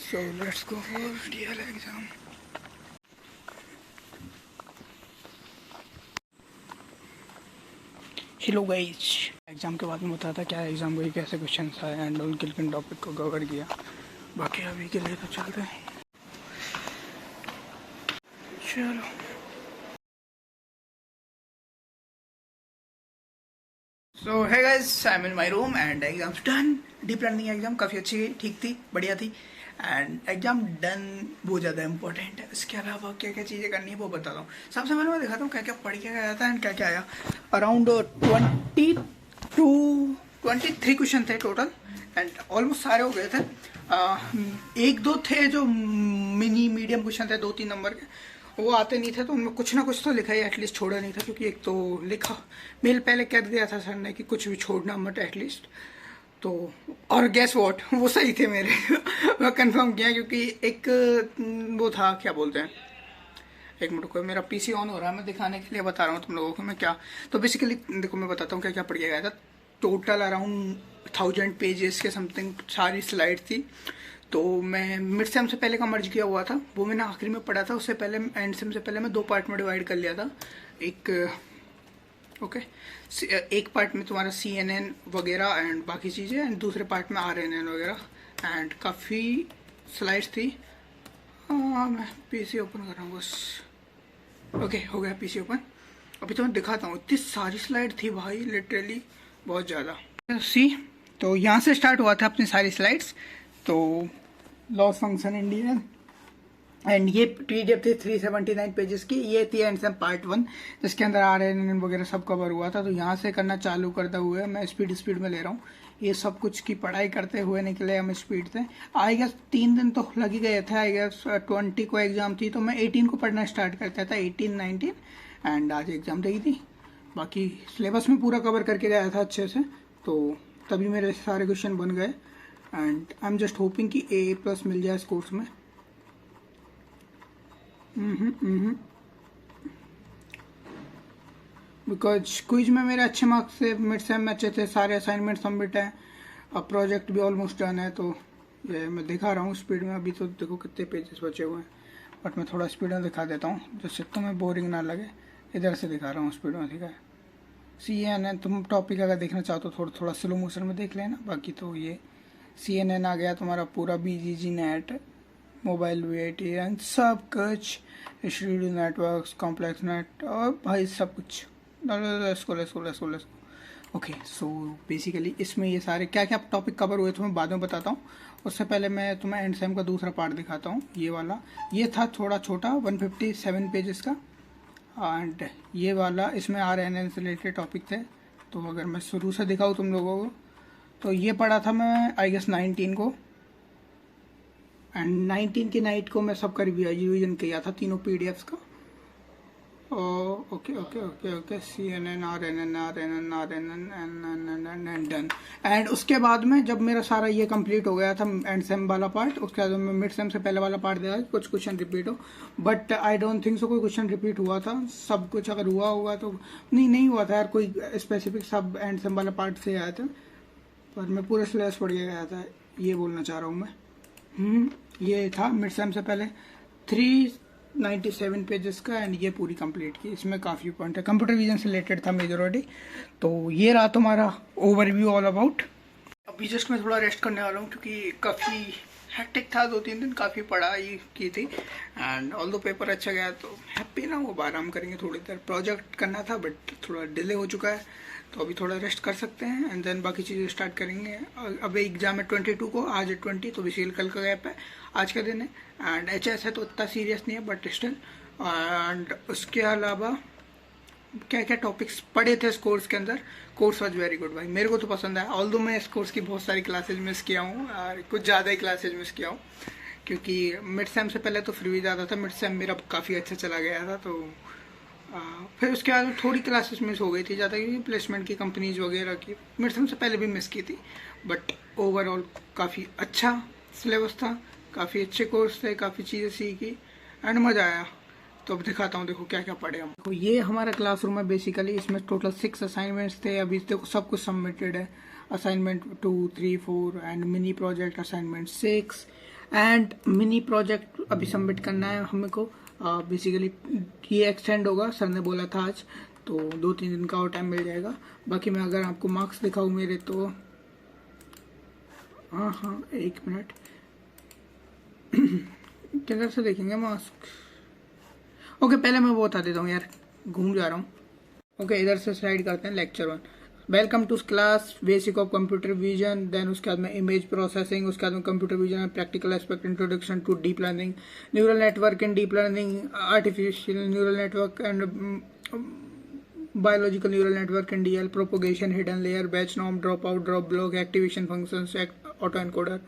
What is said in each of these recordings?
So let's go for DL exam. Hello guys, exam के बाद में बताता क्या एग्ज़ाम हुई, कैसे क्वेश्चन आए एंड ऑल किन टॉपिक को कवर किया। बाकी अभी के लिए तो चलते हैं। चलो सो है guys, I am in my room and exams done. Deep learning exam काफ़ी अच्छी गई, ठीक थी, बढ़िया थी एंड एग्जाम डन बहुत ज़्यादा इंपॉर्टेंट है। इसके अलावा क्या क्या चीज़ें करनी है वो बताता हूँ। सबसे पहले मैं दिखाता हूँ क्या क्या पढ़ के गया था एंड क्या क्या आया। अराउंड 23 क्वेश्चन थे टोटल एंड ऑलमोस्ट सारे हो गए थे। एक दो थे जो मिनी मीडियम क्वेश्चन थे, 2-3 नंबर के, वो आते नहीं थे तो उनमें कुछ ना कुछ तो लिखा ही एटलीस्ट छोड़ा नहीं था, क्योंकि एक तो लिखा मेल पहले कह दिया था सर ने कि कुछ भी छोड़ना मत एटलीस्ट। तो और गैस वॉट, वो सही थे मेरे मैं कंफर्म किया, क्योंकि एक वो था, क्या बोलते हैं, एक मिनट को, मेरा पीसी ऑन हो रहा है, मैं दिखाने के लिए बता रहा हूँ तुम लोगों को मैं क्या। तो बेसिकली देखो मैं बताता हूँ क्या क्या पढ़ के गया था। टोटल अराउंड 1000 पेजेस के समथिंग सारी स्लाइड थी। तो मैं मिड सेम से पहले का मर्ज किया हुआ था, वो मैंने आखिरी में पढ़ा था। उससे पहले एंड सेम से पहले मैं 2 पार्ट में डिवाइड कर लिया था। एक ओके एक पार्ट में तुम्हारा CNN वगैरह एंड बाकी चीज़ें एंड दूसरे पार्ट में RNN वगैरह एंड काफ़ी स्लाइड्स थी। मैं पीसी ओपन कर रहा हूँ बस। ओके हो गया पीसी ओपन। अभी तो मैं दिखाता हूँ, इतनी सारी स्लाइड थी भाई, लिटरली बहुत ज़्यादा। सी तो यहाँ से स्टार्ट हुआ था अपनी सारी स्लाइड्स। तो लॉस फंक्शन इंडियन एंड ये PDF थी 379 पेजेस की। ये थी एंड सम पार्ट 1 जिसके अंदर RNN वगैरह सब कवर हुआ था। तो यहाँ से करना चालू करते हुए मैं स्पीड में ले रहा हूँ। ये सब कुछ की पढ़ाई करते हुए निकले हम स्पीड से। आई गेस 3 दिन तो लग ही गए थे। आई गेस 20 को एग्जाम थी तो मैं 18 को पढ़ना स्टार्ट करता था, 18, 19 एंड आज एग्जाम दी थी। बाकी सिलेबस में पूरा कवर करके गया था अच्छे से, तो तभी मेरे सारे क्वेश्चन बन गए and I am just hoping कि A+ मिल जाए इस कोर्स में। बिकॉज क्विज में मेरे अच्छे मार्क्स से मिड सेम में अच्छे थे, सारे असाइनमेंट सबमिट हैं, अब प्रोजेक्ट भी ऑलमोस्ट डन है। तो ये मैं दिखा रहा हूँ स्पीड में। अभी तो देखो कितने पेजेस बचे हुए हैं, बट मैं थोड़ा स्पीड में दिखा देता हूँ जिससे तुम्हें बोरिंग ना लगे। इधर से दिखा रहा हूँ स्पीड में, ठीक है। CNN तुम टॉपिक अगर देखना चाहो तो थोड़ा स्लो मोशन में देख लेना। बाकी तो ये CNN आ गया तुम्हारा पूरा, BGG नेट, मोबाइल VIT सब कुछ, स्टूडियो नेटवर्क्स, कॉम्प्लेक्स नेट और भाई सब कुछ। ओके सो बेसिकली इसमें ये सारे क्या क्या टॉपिक कवर हुए तुम्हें बाद में बताता हूँ। उससे पहले मैं तुम्हें एंड सेम का दूसरा पार्ट दिखाता हूँ। ये वाला ये था थोड़ा छोटा 157 पेजेस का एंड ये वाला इसमें RNN से रिलेटेड टॉपिक थे। तो अगर मैं शुरू से दिखाऊँ तुम लोगों को, तो ये पढ़ा था मैं आई गेस 19 को एंड 19 की नाइट को मैं सबका रिवीजन किया था, तीनों PDFs का। Okay CNN RNN done. And उसके बाद में जब मेरा सारा ये कंप्लीट हो गया था एंड सेम वाला पार्ट, उसके बाद मैं मिड सेम से पहले वाला पार्ट दिया कुछ क्वेश्चन रिपीट हो, but I don't think so कोई क्वेश्चन रिपीट हुआ था। सब कुछ अगर हुआ होगा तो नहीं हुआ था यार, कोई स्पेसिफिक सब एंड सेम वाला पार्ट से आया था, पर मैं पूरा सिलेबस पढ़ के गया था, ये बोलना चाह रहा हूँ मैं। ये था मिड सेम से पहले 397 पेजेस का एंड ये पूरी कंप्लीट की। इसमें काफ़ी पॉइंट है, कंप्यूटर विजन से रिलेटेड था मेजॉरिटी। तो ये रहा तुम्हारा ओवरव्यू ऑल अबाउट। अभी जस्ट मैं थोड़ा रेस्ट करने वाला हूँ क्योंकि काफ़ी हेक्टिक था, 2-3 दिन काफ़ी पढ़ाई की थी एंड ऑल दो पेपर अच्छा गया तो हैप्पी ना, वो आराम करेंगे थोड़ी देर। प्रोजेक्ट करना था बट थोड़ा डिले हो चुका है, तो अभी थोड़ा रेस्ट कर सकते हैं एंड देन बाकी चीज़ें स्टार्ट करेंगे। अब एग्जाम है 22 को, आज है 20, तो बेसिकली कल का गैप है, आज का दिन है एंड HS है तो इतना सीरियस नहीं है बट स्टिल। एंड उसके अलावा क्या क्या टॉपिक्स पढ़े थे इस कोर्स के अंदर। कोर्स वॉज वेरी गुड भाई, मेरे को तो पसंद आया। ऑल्दो मैं इस कोर्स की बहुत सारी क्लासेज मिस किया हूँ और कुछ ज़्यादा ही क्लासेज मिस किया हूँ, क्योंकि मिड सेम से पहले तो फ्री ज़्यादा था, मिड सेम मेरा काफ़ी अच्छा चला गया था। तो फिर उसके बाद थोड़ी क्लासेस मिस हो गई थी ज़्यादा, क्योंकि प्लेसमेंट की कंपनीज वगैरह की मिड सेम से पहले भी मिस की थी। बट ओवरऑल काफ़ी अच्छा सिलेबस था, काफ़ी अच्छे कोर्स थे, काफ़ी चीज़ें सीखी एंड मज़ा आया। तो अब दिखाता हूँ देखो क्या क्या पढ़े हम। तो ये हमारा क्लासरूम है बेसिकली, इसमें टोटल 6 असाइनमेंट्स थे। अभी देखो सब कुछ सबमिटेड है, assignment 2, 3, 4 and mini project assignment 6 and mini project अभी सबमिट करना है हमें को। बेसिकली ये एक्सटेंड होगा, सर ने बोला था आज, तो 2-3 दिन का और टाइम मिल जाएगा। बाकी मैं अगर आपको मार्क्स दिखाऊँ मेरे तो हाँ 1 मिनट किधर से देखेंगे मार्क्स। ओके पहले मैं वो बता देता हूँ यार, घूम जा रहा हूँ। ओके इधर से स्लाइड करते हैं। Lecture 1, welcome to class basic of computer vision. Then उसके बाद में इमेज प्रोसेसिंग, उसके बाद में computer vision practical aspect, introduction to deep learning, neural network in deep learning, artificial neural network and biological neural network in DL, propagation, hidden layer, batch norm, drop out, drop block, activation functions, auto encoder,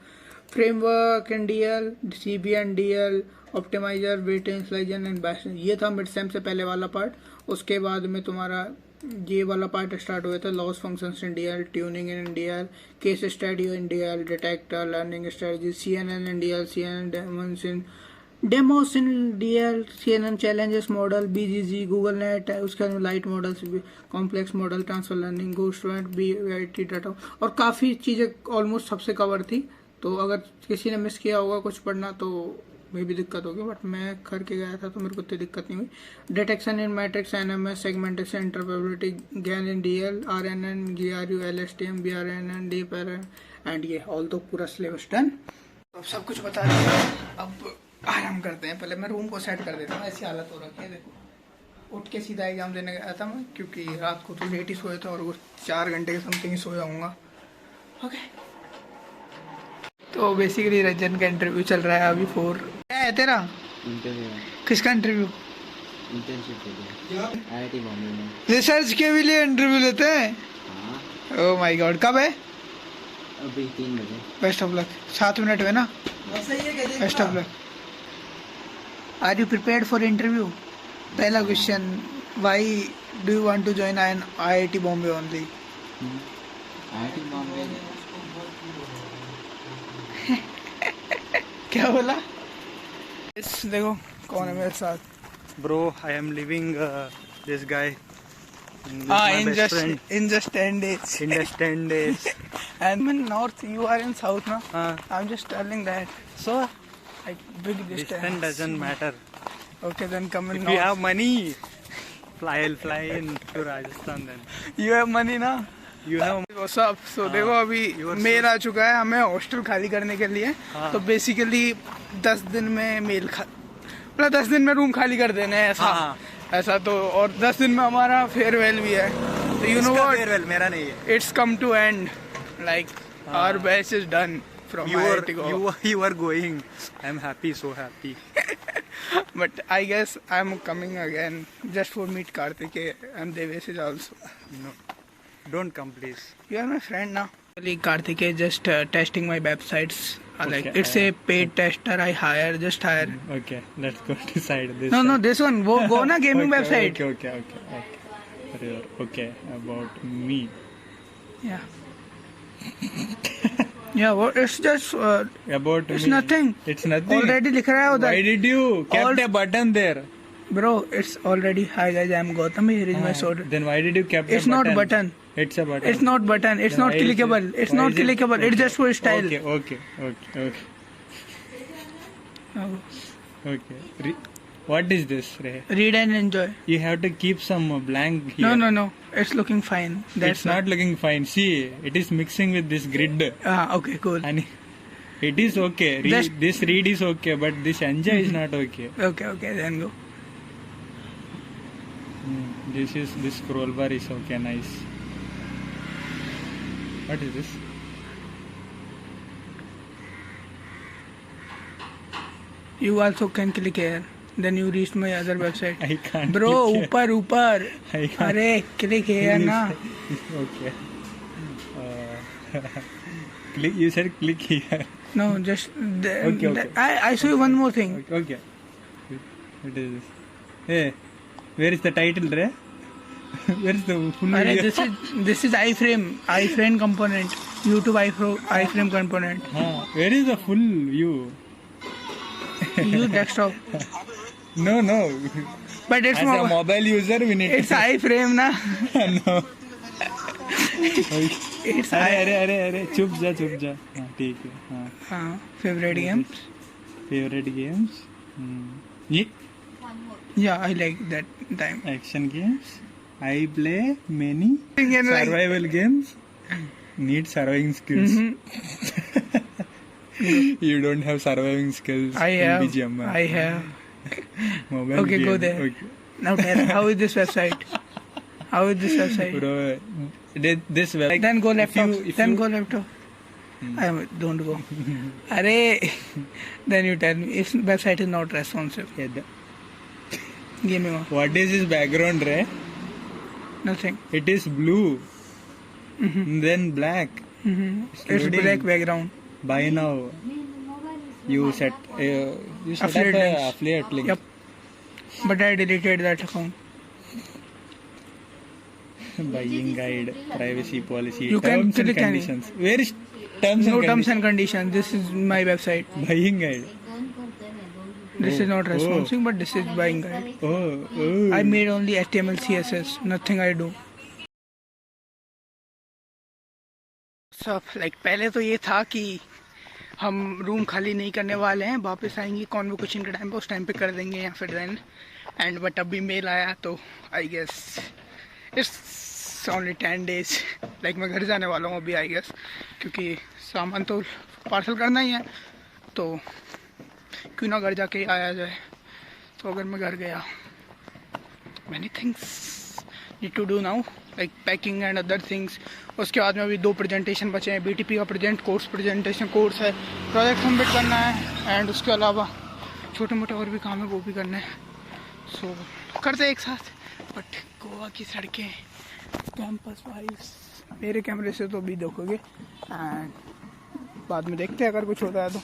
framework in DL, CBN DL, optimizer, weightage, स्लाइजन and batch. ये था mid sem से पहले वाला part. उसके बाद में तुम्हारा ये वाला पार्ट स्टार्ट हुआ था, loss functions in DL, tuning in DL, case study in DL, detector, learning strategy, CNN in DL, CNN demos in DL, CNN challenges model, VGG, Google net, उसके बाद light models, complex model, transfer learning, ghost BIT data, और काफ़ी चीज़ें almost सबसे cover थी। तो अगर किसी ने मिस किया होगा कुछ पढ़ना तो मे भी दिक्कत होगी, बट मैं करके गया था तो मेरे को इतनी दिक्कत नहीं हुई। Detection in metrics, NMS, segmentation, interpretability, GAN in DL, RNN, GRU, LSTM, BRNN, DPRN and ये ऑल तो पूरा सिलेबस डन। अब सब कुछ बता दिया, अब आराम करते हैं। पहले मैं रूम को सेट कर देता हूँ, ऐसी हालत हो रखी है देखो। उठ के सीधा एग्जाम देने गया था मैं, क्योंकि रात को तो लेट ही सोया था और वो 4 घंटे के समथिंग ही सोया हूँगा। ओके तो बेसिकली रंजन का इंटरव्यू चल रहा है अभी 4। क्या है तेरा इंटरव्यू? किसका इंटरव्यू? इंटर्नशिप के लिए आईआईटी बॉम्बे में। रिसर्च के भी लिए इंटरव्यू लेते हैं? ओह माय गॉड, कब है? अभी 3 बजे। Best of luck. 7 मिनट में ना? Best of luck. Are you prepared for interview? पहला question, why do you want to join an IIT Bombay only? IIT Bombay क्या बोला? देखो कौन है मेरे साथ। Bro, I am leaving this guy. In just 10 days. In just 10 days. And in north, you are in south, no? I'm just telling that. So, like big distance. distance doesn't matter. Okay, then come in If north. you have money, I'll fly in to Rajasthan then. You have money ना? You know. What's up? So देखो अभी mail आ चुका है हमें hostel खाली करने के लिए। तो बेसिकली 10 दिन में मतलब 10 दिन में रूम खाली कर देने हैं ऐसा तो। और 10 दिन में हमारा फेयरवेल भी है। तो यू नो व्हाट, फेयरवेल मेरा नहीं है। It's come to end, like our batch is done from IIT Goa. You are going. I'm happy, so happy. But I guess I'm coming again just for meet Karthikeya and Devesh is also. No, don't come please. You are my friend now. Karthikeya just testing my websites. Like Okay, it's a paid tester. I just hire. Okay, let's go decide this. No, this one. Go na gaming website. Okay. About me. Yeah. Yeah. What? It's just. About it's me. nothing. It's nothing. Already लिख रहा है उधर. Why did you kept a button there? Bro, it's already. Hi guys, I'm Gautam. Here is my sword. Then why did you kept It's a button? not button. It's a button. It's not button. It's Then not why is clickable. it- It's why not is it- clickable. It's okay. just for style. Okay. Oh. Okay. What is this, Ray? Read and enjoy. You have to keep some blank here. No. It's looking fine. It's not looking fine. See, it is mixing with this grid. Okay, cool. And it is okay. This read is okay, but this enjoy is not okay. Okay, then go. This scroll bar is okay, nice. What is this? You also can click here. Then you reach my other website. I can't. Bro, click here. ऊपर. I can't. अरे click here ना. Okay. Click. You said click here. No, just. Okay. I show you one more thing. Okay. What is this? Hey, where is the title, Ray? Where is the full अरे video? this is iframe component. YouTube iframe component. Where is the full view? Use desktop. No. But it's As a mobile user, we need it's iframe na. No. Okay. It's अरे अरे अरे अरे चुप जा हाँ ठीक है हाँ हाँ फेवरेट गेम्स फेवरेट गेम्स ये या I like that time action games. I play many survival games. Need surviving skills. You don't have surviving skills. I have in BGM. I have Mobile okay game. go there Okay. now tell how is this website Bro, this web. then go laptop if then you- go laptop don't go Arey then you tell me if website is not responsive Yeah, give me one what is this background, Ray? nothing It is blue. Then black. it's loading. black background Buy now. You set Affiliate up a links. affiliate link. yep but I deleted that account Buying guide, privacy policy, You can terms and click any- conditions. Where is terms no and terms conditions? and conditions this is my website Buying guide. this is not Oh. responsive but this is buying guide Oh. I made only HTML CSS nothing I do सब like पहले तो ये था कि हम room खाली नहीं करने वाले हैं वापस आएंगे कॉन्वोकेशन के टाइम पे उस टाइम पे कर देंगे या फिर देन एंड बट अभी मेल आया तो I guess it's only 10 days like मैं घर जाने वाला हूँ अभी आई गेस क्योंकि सामान तो पार्सल करना ही है तो क्यों ना घर जाके आया जाए तो अगर मैं घर गया many things need to do now like packing and other things उसके बाद में अभी 2 प्रेजेंटेशन बचे हैं BTP का प्रेजेंटेशन कोर्स है प्रोजेक्ट सबमिट करना है एंड उसके अलावा छोटे मोटे और भी काम है वो भी करने हैं सो करते हैं एक साथ बट गोवा की सड़कें कैंपस वाइज मेरे कैमरे से तो अभी देखोगे एंड बाद में देखते हैं अगर कुछ होता है तो